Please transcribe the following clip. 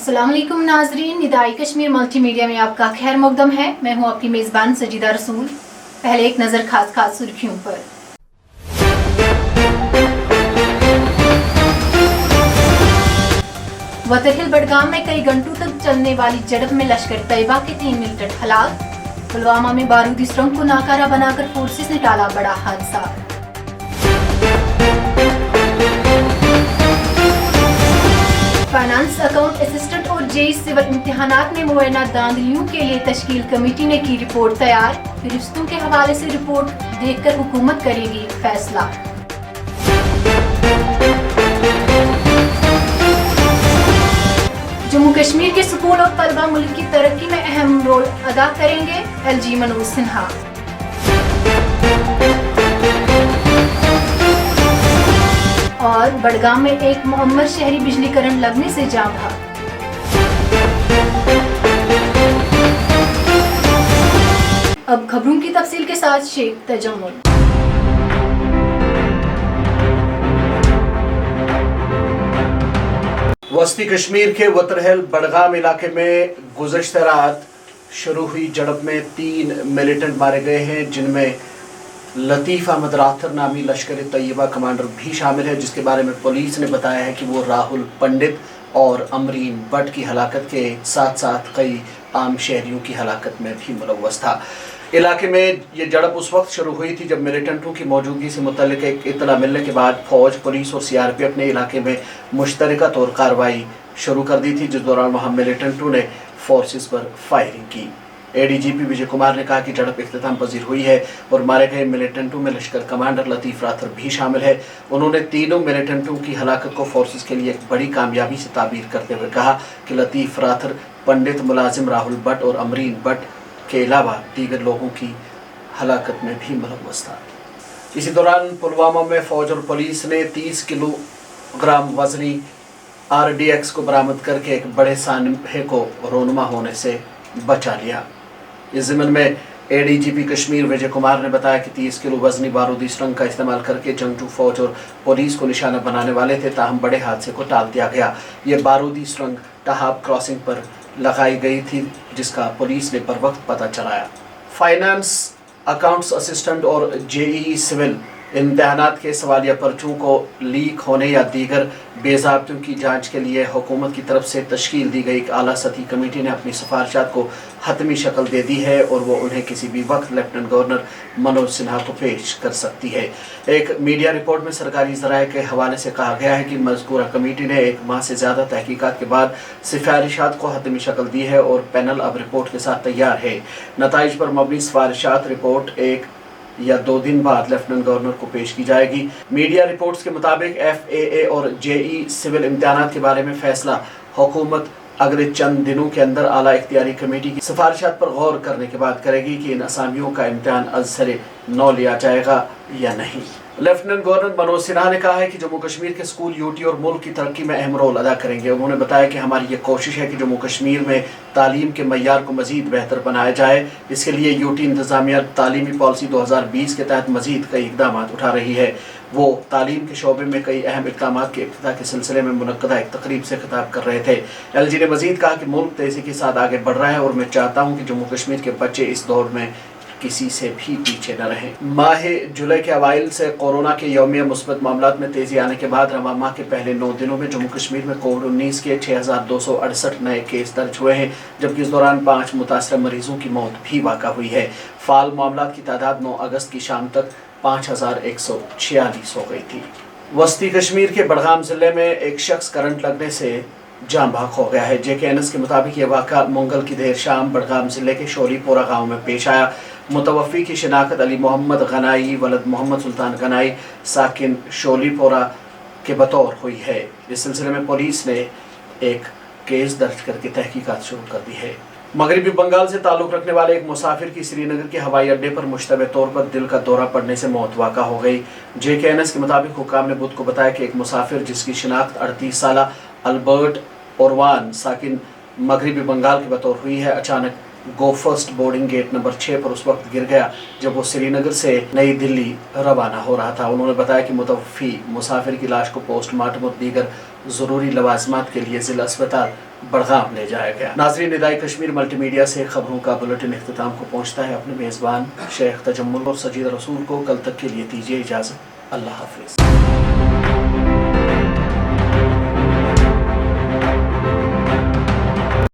अस्सलाम वालेकुम नाजरीन, निदाई कश्मीर मल्टी मीडिया में आपका खैर मकदम है। मैं हूं आपकी मेज़बान सजीदा रसूल। पहले एक नज़र खास सुर्खियों पर। वतरहिल बडगाम में कई घंटों तक चलने वाली झड़प में लश्कर तैयबा के 3 मिलिटेंट हलाक। पुलवामा में बारूदी सुरंग को नाकारा बनाकर फोर्सेस ने टाला बड़ा हादसा। फाइनेंस अकाउंट असिस्टेंट और जेई सिविल इम्तिहानात में मुआयना दाखिलियों के लिए तश्कील कमेटी ने की रिपोर्ट तैयार। फरिश्तों के हवाले से रिपोर्ट देखकर हुकूमत करेगी फैसला। जम्मू कश्मीर के स्कूल और तलबा मुल्क की तरक्की में अहम रोल अदा करेंगे, LG मनोज सिन्हा। और बडगाम में एक मुअम्मर शहरी बिजली करंट लगने से जान बहा। अब खबरों की तफसील के साथ शेख तजम्मुल। वस्ती कश्मीर के वतरहिल बडगाम इलाके में गुज़श्ता रात शुरू हुई झड़प में 3 मिलिटेंट मारे गए हैं, जिनमें लतीफ़ अहमद राथर नामी लश्कर तैयबा कमांडर भी शामिल है, जिसके बारे में पुलिस ने बताया है कि वो राहुल पंडित और अमरीन भट्ट की हलाकत के साथ साथ कई आम शहरियों की हलाकत में भी मुलव्वस था। इलाके में ये झड़प उस वक्त शुरू हुई थी जब मिलिटेंटों की मौजूदगी से मुतल्लिक एक इत्तला मिलने के बाद फौज, पुलिस और CRPF ने इलाके में मुश्तरका तौर कार्रवाई शुरू कर दी थी, जिस दौरान वहाँ मिलिटेंटों ने फोर्सेस पर फायरिंग की। ADGP विजय कुमार ने कहा कि झड़प इख्तिताम पजीर हुई है और मारे गए मिलिटेंटों में लश्कर कमांडर लतीफ़ राथर भी शामिल है। उन्होंने तीनों मिलिटेंटों की हलाकत को फोर्सेस के लिए एक बड़ी कामयाबी से ताबीर करते हुए कहा कि लतीफ़ राथर, पंडित मुलाजिम राहुल भट्ट और अमरीन भट्ट के अलावा दीगर लोगों की हलाकत में भी मुलव्वस था। इसी दौरान पुलवामा में फौज और पुलिस ने 30 किलोग्राम वजनी RDX को बरामद करके एक बड़े सानफे को रोनुमा होने से बचा लिया। इस ज़िम्न में ADGP कश्मीर विजय कुमार ने बताया कि 30 किलो वजनी बारूदी सुरंग का इस्तेमाल करके जंगजू फौज और पुलिस को निशाना बनाने वाले थे, ताहम बड़े हादसे को टाल दिया गया। ये बारूदी सुरंग टहाब क्रॉसिंग पर लगाई गई थी, जिसका पुलिस ने पर वक्त पता चलाया। फाइनेंस अकाउंट्स असिस्टेंट और JEE सिविल इम्तिहानात के सवालिया पर्चों को लीक होने या दीगर बेज़ाब्तियों की जांच के लिए हुकूमत की तरफ से तश्कील दी गई एक आला सतही कमेटी ने अपनी सिफारिशात को हतमी शक्ल दे दी है और वो उन्हें किसी भी वक्त लेफ्टिनेंट गवर्नर मनोज सिन्हा को पेश कर सकती है। एक मीडिया रिपोर्ट में सरकारी ज़राए के हवाले से कहा गया है कि मज़कूरा कमेटी ने 1 माह से ज़्यादा तहकीकात के बाद सिफारिशात को हतमी शक्ल दी है और पैनल अब रिपोर्ट के साथ तैयार है। नताइज पर मबनी सिफारिशात रिपोर्ट 1 या 2 दिन बाद लेफ्टिनेंट गवर्नर को पेश की जाएगी। मीडिया रिपोर्ट्स के मुताबिक FAA और JEE सिविल इम्तिहानात के बारे में फैसला हुकूमत अगले चंद दिनों के अंदर आला इख्तियारी कमेटी की सिफारिशात पर गौर करने के बाद करेगी कि इन असामियों का इम्तिहान अज़सरे नौ लिया जाएगा या नहीं। लेफ्टिनेंट गवर्नर मनोज सिन्हा ने कहा है कि जम्मू कश्मीर के स्कूल UT और मुल्क की तरक्की में अहम रोल अदा करेंगे। उन्होंने बताया कि हमारी ये कोशिश है कि जम्मू कश्मीर में तालीम के मय्यार को मज़ीद बेहतर बनाया जाए। इसके लिए UT इंतज़ामिया तालीमी पॉलिसी 2020 के तहत मज़ीद कई इक़दाम उठा रही है। वो तालीम के शोबे में कई अहम इक़दाम के इफ्तिताह के सिलसिले में मुनक्कदा एक तकरीब से खिताब कर रहे थे। LG ने मज़ीद कहा कि मुल्क तेज़ी के साथ आगे बढ़ रहा है और मैं चाहता हूँ कि जम्मू कश्मीर के बच्चे इस दौर में किसी से भी पीछे न रहें। माह जुलाई के अवाइल से कोरोना के यौमिया मुस्बत मामलात में तेज़ी आने के बाद रवा माह के पहले 9 दिनों में जम्मू कश्मीर में कोविड-19 के 6268 नए केस दर्ज हुए हैं, जबकि इस दौरान 5 मुतासर मरीजों की मौत भी वाक़ा हुई है। फ़ाल मामलात की तादाद 9 अगस्त की शाम तक 5146 हो गई थी। वस्ती कश्मीर के बडगाम ज़िले में एक शख्स करंट लगने से जान बहक हो गया है। JKNS के मुताबिक ये वाक़ा मंगल की देर शाम बडगाम ज़िले के शोरीपोरा गाँव में पेश आया। मुतवफ़ी की शिनाख्त अली मोहम्मद गनाई वलद मोहम्मद सुल्तान गनाई साकिन शोलीपोरा के बतौर हुई है। इस सिलसिले में पुलिस ने एक केस दर्ज करके तहकीकात शुरू कर दी है। मगरबी बंगाल से ताल्लुक़ रखने वाले एक मुसाफिर की श्रीनगर के हवाई अड्डे पर मुश्तबे तौर पर दिल का दौरा पड़ने से मौत वाक़ा हो गई। JKNS के मुताबिक हुकाम ने बुध को बताया कि एक मुसाफिर जिसकी शिनाख्त 38 साला अल्बर्ट ओरवान साकिन मगरबी बंगाल के बतौर हुई है, अचानक गो फर्स्ट बोर्डिंग गेट नंबर 6 पर उस वक्त गिर गया जब वो श्रीनगर से नई दिल्ली रवाना हो रहा था। उन्होंने बताया कि मुतवफ़ी मुसाफिर की लाश को पोस्टमार्टम और दीगर ज़रूरी लवाजमात के लिए ज़िला अस्पताल बड़गाम ले जाया गया। नाज़रीन, निदाए कश्मीर मल्टीमीडिया से खबरों का बुलेटिन इख्तिताम को पहुँचता है। अपने मेज़बान शेख तजम्मुल और सजीद रसूल को कल तक के लिए दीजिए इजाज़त। अल्लाह हाफिज़।